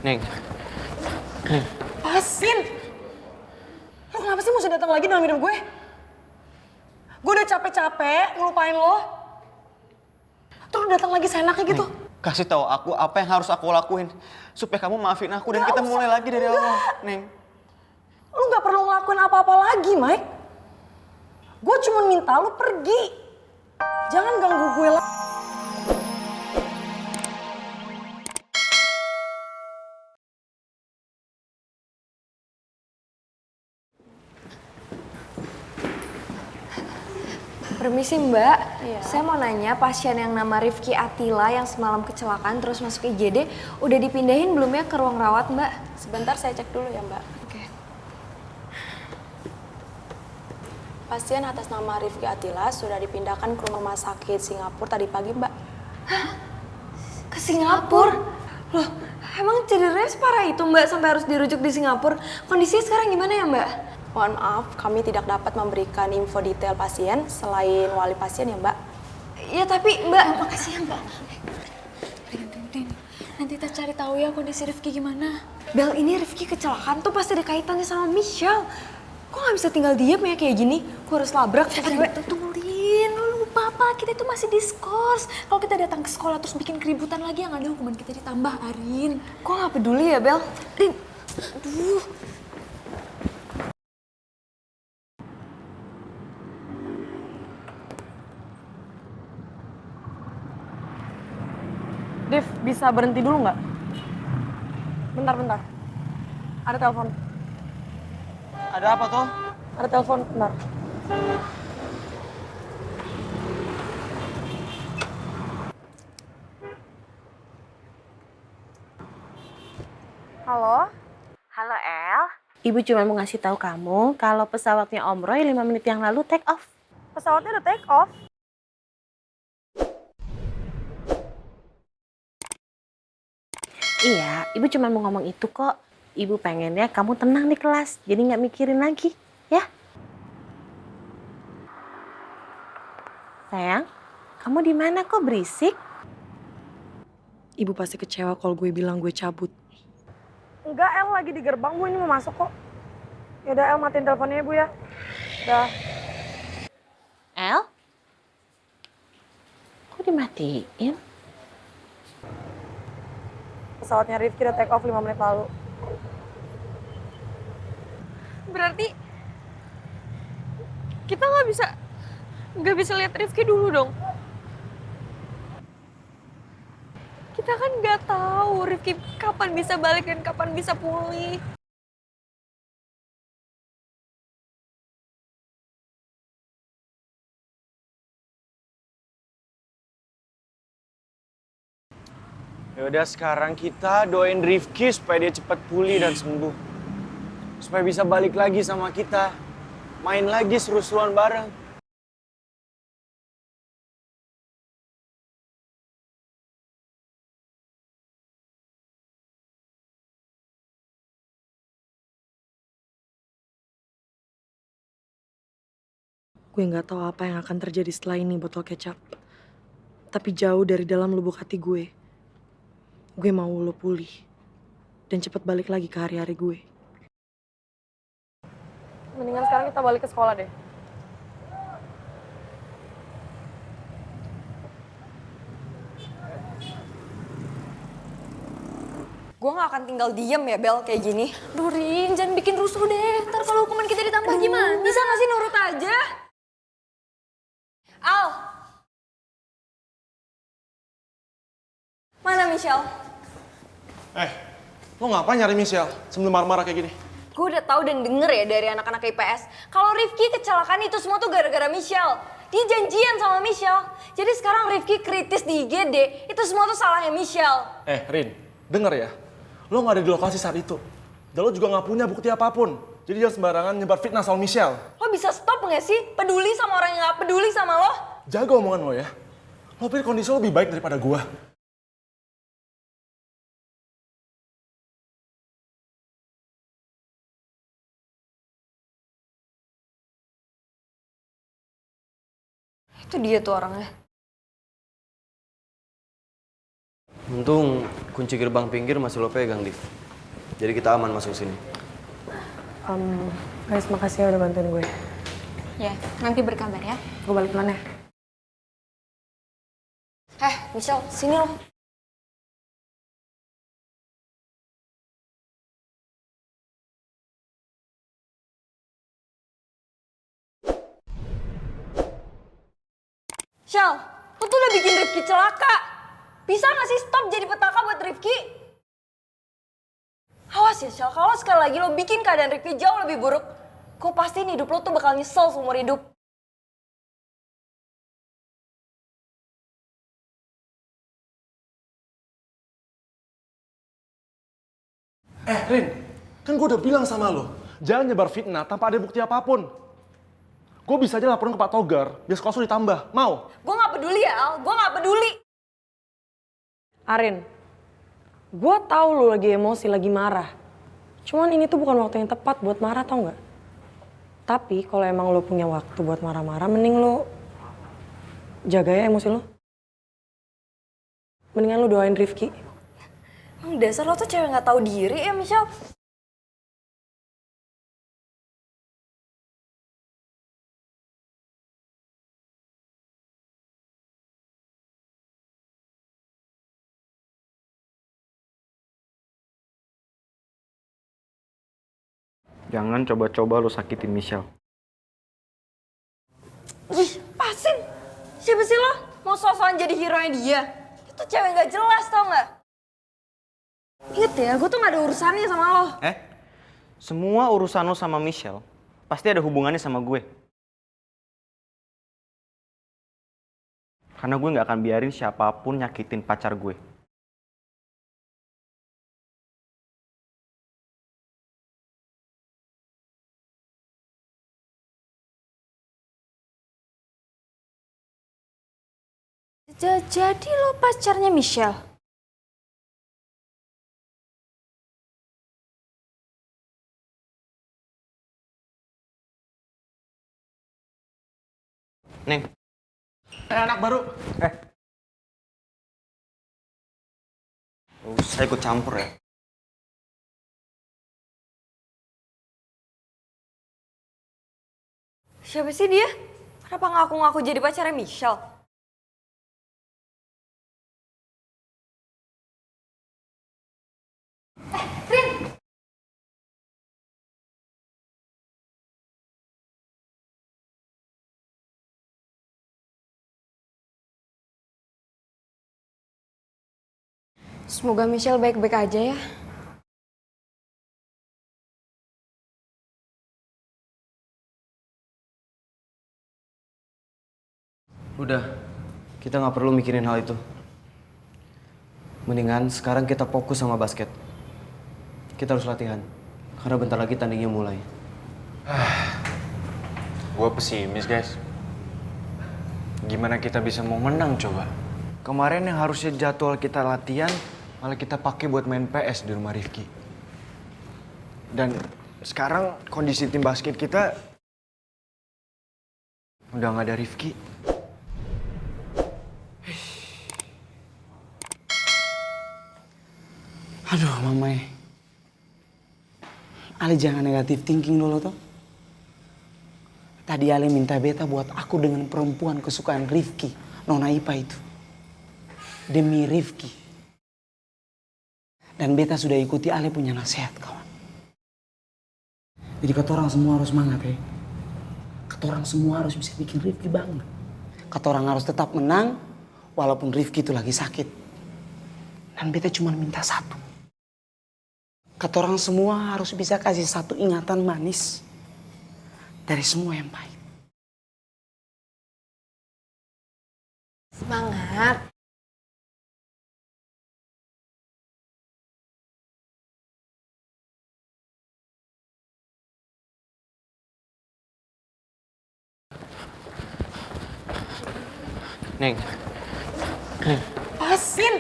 Neng. Neng. Pasin! Lo kenapa sih mesti datang lagi dalam hidup gue? Gue udah capek-capek ngelupain lo. Terus datang lagi seenaknya gitu. Neng, kasih tahu aku apa yang harus aku lakuin supaya kamu maafin aku dan kita mulai lagi dari awal, Neng. Lo gak perlu ngelakuin apa-apa lagi, Mike. Gue cuma minta lo pergi. Jangan ganggu gue lagi. Permisi Mbak, saya mau nanya pasien yang nama Rifki Atila yang semalam kecelakaan terus masuk IGD udah dipindahin belum ya ke ruang rawat Mbak? Sebentar saya cek dulu ya Mbak. Oke. Pasien atas nama Rifki Atila sudah dipindahkan ke rumah sakit Singapura tadi pagi Mbak. Ke Singapura? Loh, emang cederanya separah itu Mbak sampai harus dirujuk di Singapura? Kondisinya sekarang gimana ya Mbak? Mohon maaf, kami tidak dapat memberikan info detail pasien selain wali pasien ya Mbak. Ya tapi Mbak, Makasih ya Mbak. Rin. Nanti kita cari tahu ya kondisi Rifki gimana. Bel ini Rifki kecelakaan tuh pasti ada kaitannya sama Michelle. Kok nggak bisa tinggal diem ya kayak gini? Gue harus labrak tuh cewek. Tunggu Rin, lu lupa apa? Kita itu masih diskors. Kalau kita datang ke sekolah terus bikin keributan lagi yang ada hukuman kita ditambah, Arin. Kok nggak peduli ya Bel? Rin, aduh. Div, bisa berhenti dulu nggak? Bentar. Ada telepon. Ada apa toh? Ada telepon, bentar. Halo? Halo El, Ibu cuma mau ngasih tahu kamu kalau pesawatnya Om Roy 5 menit yang lalu take off. Pesawatnya udah take off? Iya, Ibu cuma mau ngomong itu kok. Ibu pengennya kamu tenang di kelas, jadi nggak mikirin lagi, ya? Sayang, kamu di mana kok berisik? Ibu pasti kecewa kalau gue bilang gue cabut. Enggak, El lagi di gerbang, Bu. Ini mau masuk kok. Yaudah, El matiin teleponnya ya, Bu ya. Dah. El? Kok dimatiin? Pesawatnya Rifki udah take off 5 menit lalu. Berarti kita nggak bisa lihat Rifki dulu dong. Kita kan nggak tahu Rifki kapan bisa balik dan kapan bisa pulih. Yaudah sekarang kita doain Rifki supaya dia cepat pulih dan sembuh. Supaya bisa balik lagi sama kita. Main lagi seru-seruan bareng. Gue nggak tahu apa yang akan terjadi setelah ini botol kecap. Tapi jauh dari dalam lubuk hati gue mau lo pulih dan cepat balik lagi ke hari-hari gue. Mendingan sekarang kita balik ke sekolah deh. Gue gak akan tinggal diem ya Bel kayak gini. Duh Rin, jangan bikin rusuh deh. Ntar kalau hukuman kita ditambah gimana? Bisa gak sih nurut aja? Al! Mana Michelle? Lo ngapain nyari Michelle sebelum marah-marah kayak gini? Gue udah tahu dan denger ya dari anak-anak IPS. Kalau Rifki kecelakaan itu semua tuh gara-gara Michelle. Dia janjian sama Michelle. Jadi sekarang Rifki kritis di IGD. Itu semua tuh salahnya Michelle. Rin, denger ya. Lo gak ada di lokasi saat itu. Dan lo juga gak punya bukti apapun. Jadi jangan sembarangan nyebar fitnah soal Michelle. Lo bisa stop gak sih? Peduli sama orang yang gak peduli sama lo? Jaga omongan lo ya. Lo pikir kondisi lo lebih baik daripada gua. Itu dia tuh orangnya. Untung kunci gerbang pinggir masih lo pegang, Div. Jadi kita aman masuk sini. Guys, makasih ya udah bantuin gue. Ya, nanti berkabar ya. Gue balik duluan ya. Michelle, sini loh. Michelle, lo tuh udah bikin Rifki celaka. Bisa gak sih stop jadi petaka buat Rifki? Awas ya, Michelle, kalau sekali lagi lo bikin keadaan Rifki jauh lebih buruk, gue pastiin hidup lo tuh bakal nyesel seumur hidup. Rin, kan gue udah bilang sama lo, jangan nyebar fitnah tanpa ada bukti apapun. Gue bisa aja laporin ke Pak Togar, biar sekolah lo ditambah. Mau? Gue gak peduli ya, Al. Gue gak peduli. Arin, gue tahu lu lagi emosi, lagi marah. Cuman ini tuh bukan waktu yang tepat buat marah, tau nggak? Tapi kalau emang lo punya waktu buat marah-marah, mending lo jaga ya emosi lo. Mendingan lo doain Rifki. Emang dasar lo tuh cewek gak tahu diri ya, Michelle. Jangan coba-coba lo sakitin Michelle. Ih, pasin. Siapa sih lo? Mau sosokan jadi hero-nya dia? Itu cewek gak jelas, tau gak? Ingat ya, gue tuh gak ada urusannya sama lo. Semua urusan lo sama Michelle pasti ada hubungannya sama gue. Karena gue gak akan biarin siapapun nyakitin pacar gue. Jadi lo pacarnya Michelle? Neng. Anak baru. Saya ikut campur ya. Siapa sih dia? Kenapa ngaku-ngaku jadi pacarnya Michelle? Semoga Michelle baik-baik aja ya. Udah, kita nggak perlu mikirin hal itu. Mendingan sekarang kita fokus sama basket. Kita harus latihan, karena bentar lagi tandingnya mulai. Gue pesimis, guys. Gimana kita bisa mau menang coba? Kemarin yang harusnya jadwal kita latihan, malah kita pakai buat main PS di rumah Rifki. Dan sekarang kondisi tim basket kita udah nggak ada Rifki. Aduh, Mamai. Ale jangan negatif thinking dulu toh. Tadi Ale minta beta buat aku dengan perempuan kesukaan Rifki, Nona Ipa itu. Demi Rifki. Dan beta sudah ikuti Ale punya nasihat, kawan. Jadi kata orang semua harus semangat ya. Kata orang semua harus bisa bikin Rifki bangga. Kata orang harus tetap menang walaupun Rifki itu lagi sakit. Dan beta cuma minta satu. Kata orang semua harus bisa kasih satu ingatan manis dari semua yang pahit. Semangat. Neng. Pasin!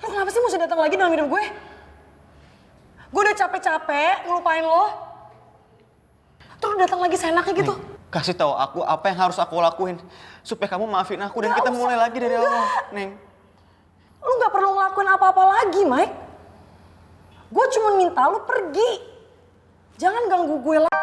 Lo kenapa sih mesti datang lagi dalam hidup gue? Gue udah capek-capek ngelupain lo. Terus lo datang lagi seenaknya gitu. Neng, kasih tahu aku apa yang harus aku lakuin supaya kamu maafin aku dan kita mulai lagi dari awal, Neng. Lu gak perlu ngelakuin apa-apa lagi, Mike. Gue cuma minta lu pergi. Jangan ganggu gue lagi.